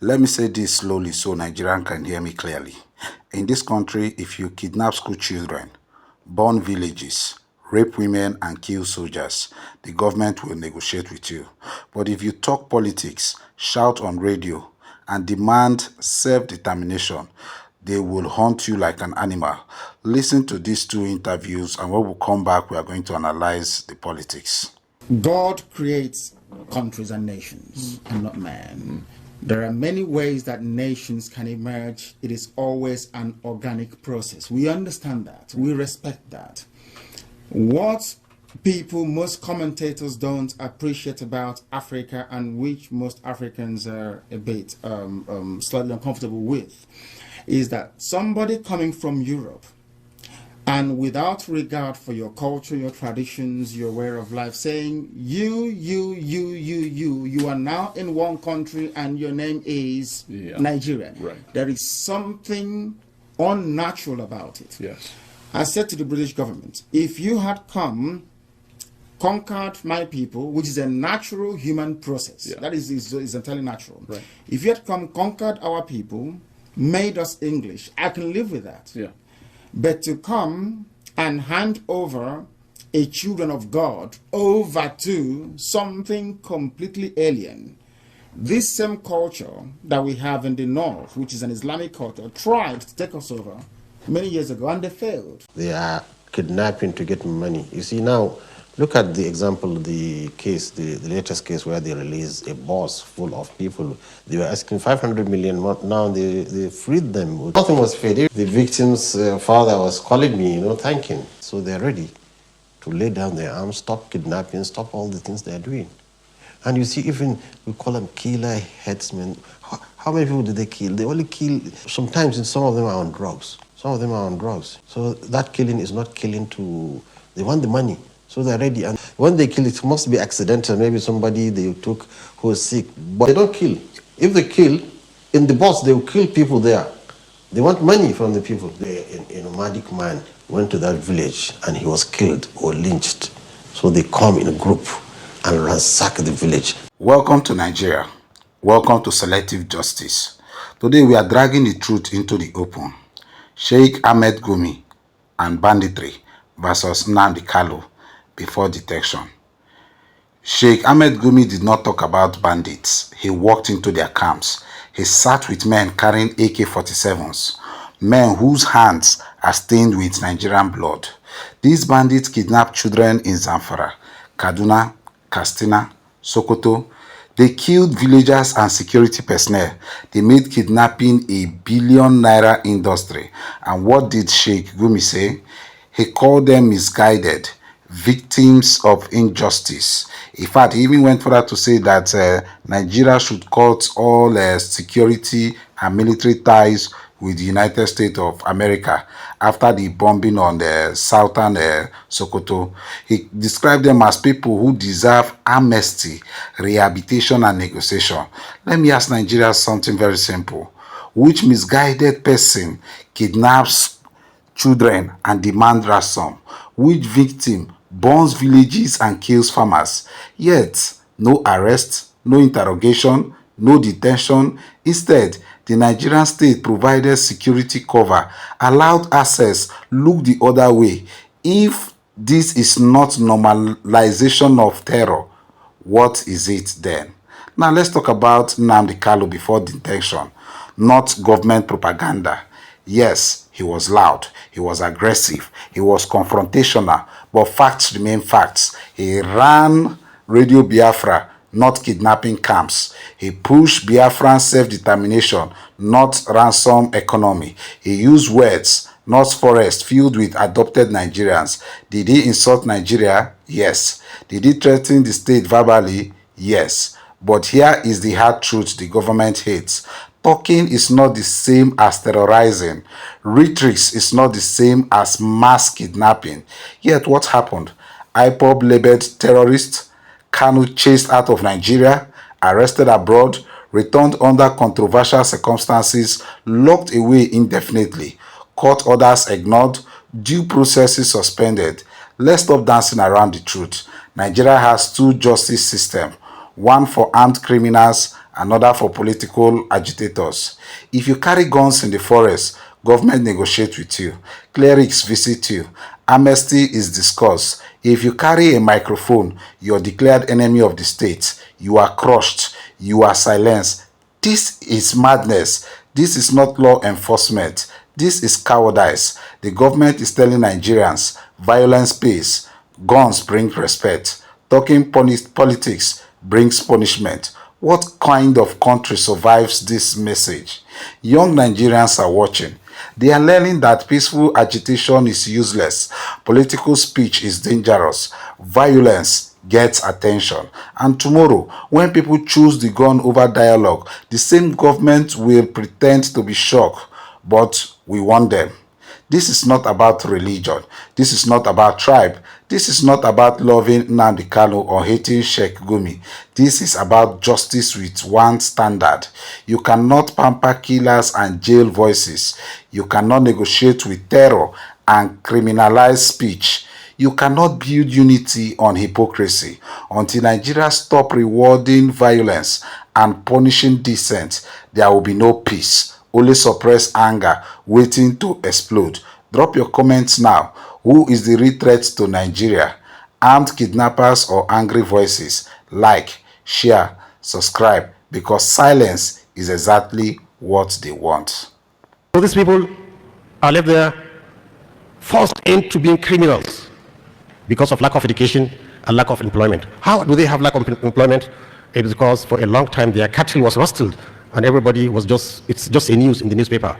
Let me say this slowly so Nigerian can hear me clearly. In this country, if you kidnap school children, burn villages, rape women and kill soldiers, the government will negotiate with you. But if you talk politics, shout on radio, and demand self-determination, they will hunt you like an animal. Listen to these two interviews, and when we come back, we are going to analyze the politics. God creates countries and nations, and not man. There are many ways that nations can emerge. It is always an organic process. We understand that. We respect that. What most commentators don't appreciate about Africa, and which most Africans are a bit slightly uncomfortable with, is that somebody coming from Europe and without regard for your culture, your traditions, your way of life, saying, you are now in one country and your name is Nigeria. Right. There is something unnatural about it. Yes. I said to the British government, if you had come, conquered my people, which is a natural human process, that is entirely natural. Right. If you had come, conquered our people, made us English, I can live with that. Yeah. But to come and hand over a children of God over to something completely alien, this same culture that we have in the north, which is an Islamic culture, tried to take us over many years ago, and they failed. They are kidnapping to get money. You see, now, look at the example, the case, the latest case where they released a bus full of people. They were asking 500 million, now they freed them. Nothing was paid. The victim's father was calling me, thanking. So they're ready to lay down their arms, stop kidnapping, stop all the things they're doing. And you see, even we call them killer headsmen. How many people did they kill? They only kill, sometimes some of them are on drugs. Some of them are on drugs. So that killing is not killing they want the money. So they're ready. And when they kill, it must be accidental. Maybe somebody they took who is sick. But they don't kill. If they kill, in the bus, they will kill people there. They want money from the people. A nomadic man went to that village and he was killed or lynched. So they come in a group and ransack the village. Welcome to Nigeria. Welcome to selective justice. Today we are dragging the truth into the open. Sheik Ahmad Gumi and banditry versus Nnamdi Kanu before detection. Sheik Ahmad Gumi did not talk about bandits. He walked into their camps. He sat with men carrying AK-47s, men whose hands are stained with Nigerian blood. These bandits kidnapped children in Zamfara, Kaduna, Katsina, Sokoto. They killed villagers and security personnel. They made kidnapping a billion naira industry. And what did Sheik Gumi say? He called them misguided, victims of injustice. In fact, he even went further to say that Nigeria should cut all security and military ties with the United States of America after the bombing on the southern Sokoto. He described them as people who deserve amnesty, rehabilitation, and negotiation. Let me ask Nigeria something very simple. Which misguided person kidnaps children and demands ransom? Which victim burns villages and kills farmers? Yet, no arrest, no interrogation, no detention. Instead, the Nigerian state provided security cover, allowed access, looked the other way. If this is not normalization of terror, what is it then? Now let's talk about Nnamdi Kanu before detention, not government propaganda. Yes, he was loud, he was aggressive, he was confrontational, but facts remain facts. He ran Radio Biafra, not kidnapping camps. He pushed Biafran self-determination, not ransom economy. He used words, not forests filled with adopted Nigerians. Did he insult Nigeria? Yes. Did he threaten the state verbally? Yes. But here is the hard truth the government hates. Talking is not the same as terrorizing. Rhetoric is not the same as mass kidnapping. Yet what happened? IPOB labeled terrorists, Kanu chased out of Nigeria, arrested abroad, returned under controversial circumstances, locked away indefinitely, court orders ignored, due processes suspended. Let's stop dancing around the truth. Nigeria has two justice systems, one for armed criminals another for political agitators. If you carry guns in the forest, government negotiate with you, clerics visit you, amnesty is discussed. If you carry a microphone, you're declared enemy of the state, you are crushed, you are silenced. This is madness. This is not law enforcement. This is cowardice. The government is telling Nigerians, violence pays, guns bring respect, talking politics brings punishment. What kind of country survives this message? Young Nigerians are watching. They are learning that peaceful agitation is useless, political speech is dangerous, violence gets attention. And tomorrow, when people choose the gun over dialogue, the same government will pretend to be shocked, but we want them. This is not about religion. This is not about tribe. This is not about loving Nnamdi Kanu or hating Sheik Gumi. This is about justice with one standard. You cannot pamper killers and jail voices. You cannot negotiate with terror and criminalize speech. You cannot build unity on hypocrisy. Until Nigeria stop rewarding violence and punishing dissent, there will be no peace. Only suppressed anger waiting to explode. Drop your comments now. Who is the real threat to Nigeria? Armed kidnappers or angry voices? Like, share, subscribe, because silence is exactly what they want. So these people are left there forced into being criminals because of lack of education and lack of employment. How do they have lack of employment? It is because for a long time their cattle was rustled and everybody was it's just a news in the newspaper.